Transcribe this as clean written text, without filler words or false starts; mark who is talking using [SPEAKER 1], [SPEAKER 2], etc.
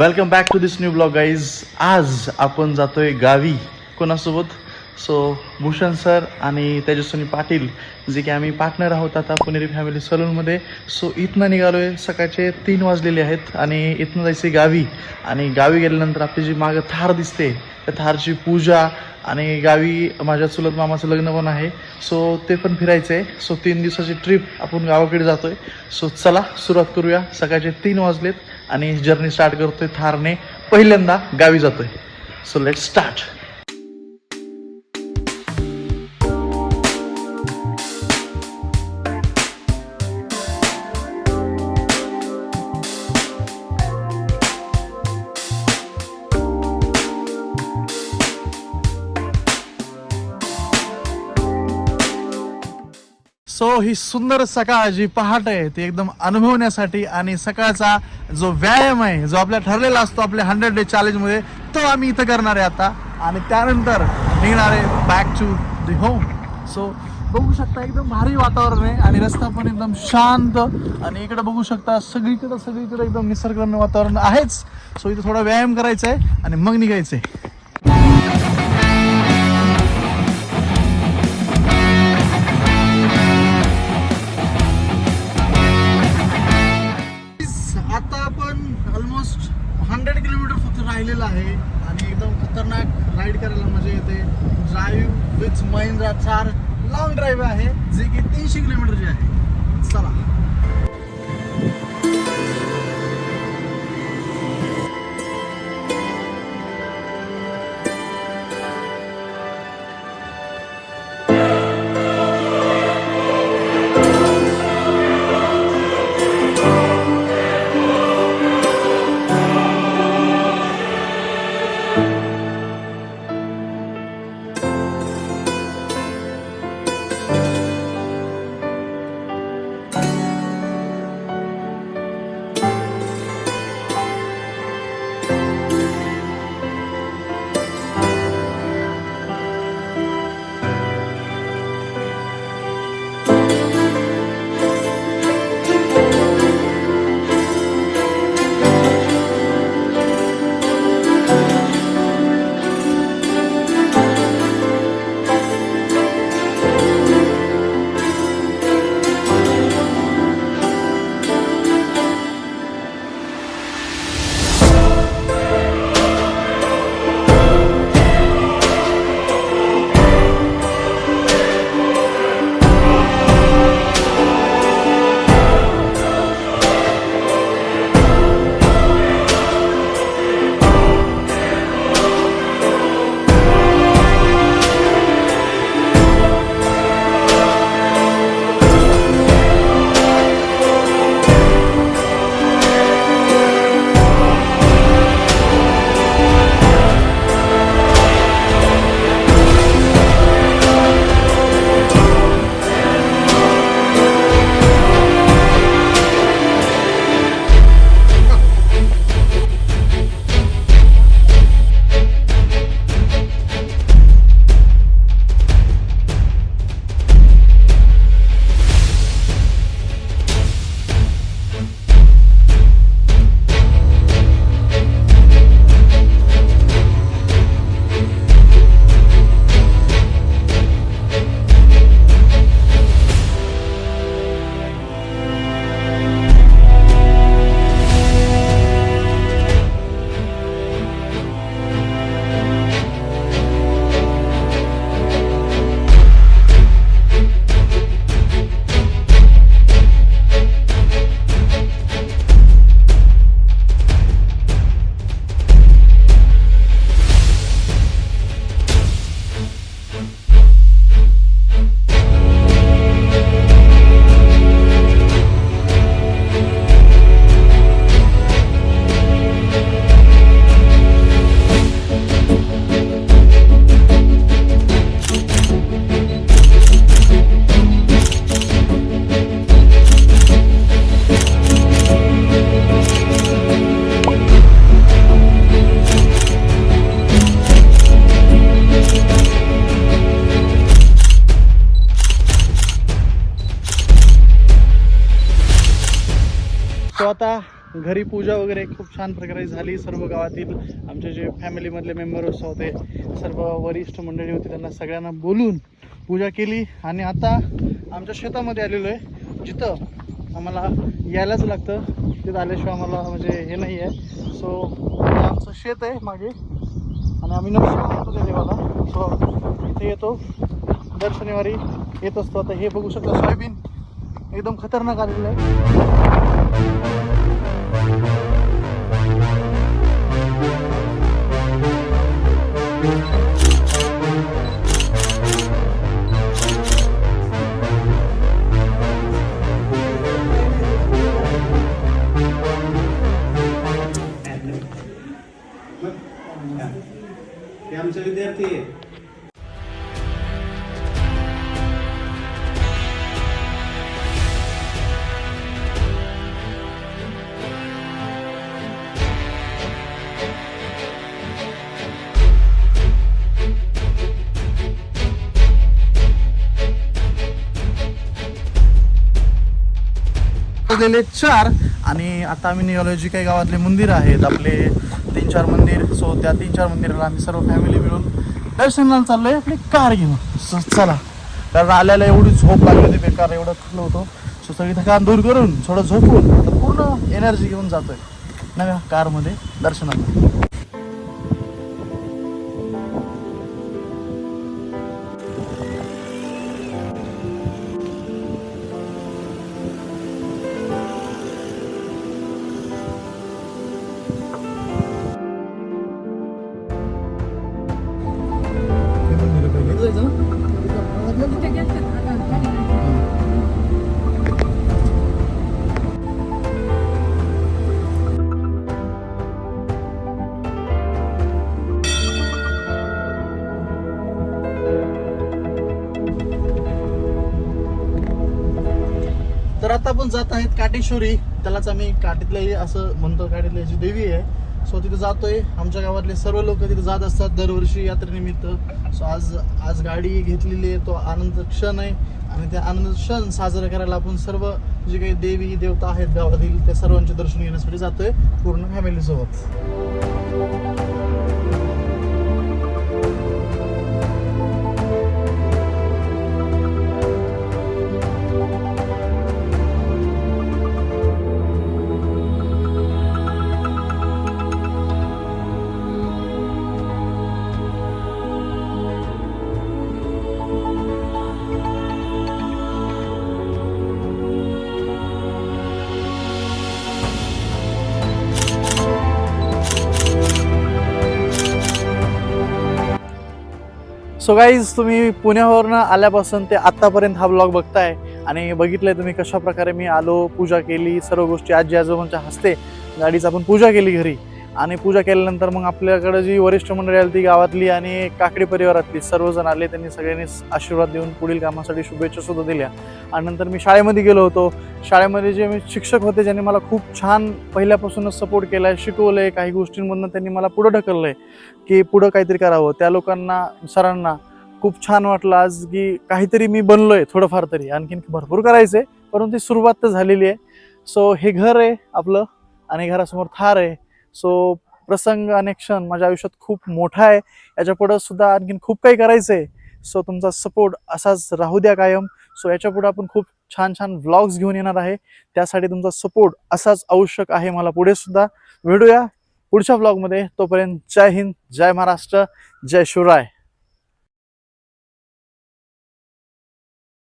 [SPEAKER 1] Welcome back to this new blog guys. आज आपण जातोय गावी. कोणासोबत? सो भूषण सर आणि तेजस्विनी पाटील, जे की आम्ही पार्टनर आहोत आता पुणेरी फॅमिली सलूनमध्ये. सो इथनं निघालोय, सकाळचे 3 वाजलेले आहेत आणि इथनं जायचे गावी. आणि गावी गेल्यानंतर आपली जी मागं थार दिसते त्या थारची पूजा आणि गावी माझ्या चुलत मामाचं लग्न पण आहे. सो ते पण फिरायचं आहे. सो 3 दिवसाची ट्रिप आपण गावाकडे जातोय. सो चला सुरुवात करूया. सकाळचे 3 वाजलेत आणि जर्नी स्टार्ट करतोय थारने. पहिल्यांदा गावी जातोय. So let's start. सो ही सुंदर सकाळ जी पहाट आहे ती एकदम अनुभवण्यासाठी आणि सकाळचा जो व्यायाम आहे जो आपल्या ठरलेला असतो आपल्या 100 डे चॅलेंजमध्ये, तो आम्ही इथं करणार आहे आता. आणि त्यानंतर निघणार आहे back to the home. So बघू शकता एकदम भारी वातावरण आहे आणि रस्ता पण एकदम शांत. आणि इकडे बघू शकता सगळीकडे एकदम निसर्गरम्य वातावरण आहेच. सो इथं थोडा व्यायाम करायचा आहे आणि मग निघायचं आहे. आता आपण ऑलमोस्ट 100 किलोमीटर फक्त राहिलेलं आहे आणि एकदम खतरनाक राईड करायला मजा येते. Drive with Mahindra Thar long drive आहे जे की 300 किलोमीटरची आहे. चला. तो आता घरी पूजा वगैरे खूप छान प्रकारे झाली. सर्व गावातील आमचे जे फॅमिलीमधले मेंबर्स होते, सर्व वरिष्ठ मंडळी होती, त्यांना सगळ्यांना बोलून पूजा केली. आणि आता आमच्या शेतामध्ये आलेलो आहे, जिथं आम्हाला यायलाच लागतं. तिथं आल्याशिवाय आम्हाला म्हणजे हे नाही आहे. सो आमचं शेत आहे मागे आणि आम्ही नमस्कार करतो त्या देवाला. सो इथे येतो, दर शनिवारी येत असतो. आता हे बघू शकता, सोयाबीन एकदम खतरनाक आलेलं आहे.
[SPEAKER 2] ते आमचे विद्यार्थी आहे.
[SPEAKER 1] वाजलेले 4 आणि आता आम्ही निघालो. जी काही गावातले मंदिर आहेत आपले 3-4 मंदिर, सो त्या 3-4 मंदिराला आम्ही सर्व फॅमिली मिळून दर्शनाला चाललोय आपली कार घेऊन. चला, कारण आल्याला एवढी झोप लागली होती, बेकार एवढं थकलो होतो. सो सगळी थकान दूर करून थोडं झोपून आता पूर्ण एनर्जी घेऊन जातोय नव्या कारमध्ये दर्शनाला. तर आता आपण जात आहेत काटेश्वरी, त्यालाच आम्ही काटीतले असं म्हणतो, काटीतली जी देवी आहे. सो तिथे जातोय. आमच्या गावातले सर्व लोक तिथे जात असतात दरवर्षी यात्रेनिमित्त. सो आज गाडी घेतलेली आहे, तो आनंद क्षण आहे. आणि त्या आनंद क्षण साजरा करायला आपण सर्व जे काही देवी देवता आहेत गावातील त्या सर्वांचे दर्शन घेण्यासाठी जातोय पूर्ण फॅमिलीसोबत. सो गाईज, तुम्ही पुण्यावरनं आल्यापासून ते आत्तापर्यंत हा ब्लॉग बघताय आणि बघितलंय तुम्ही कशा प्रकारे मी आलो, पूजा केली, सर्व गोष्टी आजी आजोबांच्या हस्ते गाडीची आपण पूजा केली घरी. आणि पूजा केल्यानंतर मग आपल्याकडे जी वरिष्ठ मंडळी आली ती गावातली आणि काकडी परिवारातली सर्वजण आले. त्यांनी सगळ्यांनी आशीर्वाद देऊन पुढील कामासाठी शुभेच्छा सुद्धा दिल्या. आणि नंतर मी शाळेमध्ये गेलो होतो. शाळेमध्ये जे मी शिक्षक होते ज्यांनी मला खूप छान पहिल्यापासूनच सपोर्ट केला आहे, शिकवलं आहे, काही गोष्टींमधून त्यांनी मला पुढं ढकललं आहे की पुढं काहीतरी करावं. त्या लोकांना, सरांना खूप छान वाटलं आज की काहीतरी मी बनलोय थोडंफार तरी. आणखीन भरपूर करायचं आहे, परंतु ती सुरुवात तर झालेली आहे. सो हे घर आहे आपलं आणि घरासमोर थार आहे. सो प्रसंग आणि क्षण माझ्या आयुष्यात खूप मोठा आहे. याच्या पुढं सुद्धा आणखीन खूप काही करायचं आहे. सो तुमचा सपोर्ट असाच राहू द्या कायम. सो याच्या पुढे आपण खूप छान छान व्लॉग्स घेऊन येणार आहे. त्यासाठी तुमचा सपोर्ट असाच आवश्यक आहे मला पुढे सुद्धा. भेटूया पुढच्या व्लॉगमध्ये. तोपर्यंत जय हिंद, जय महाराष्ट्र, जय शिवराय.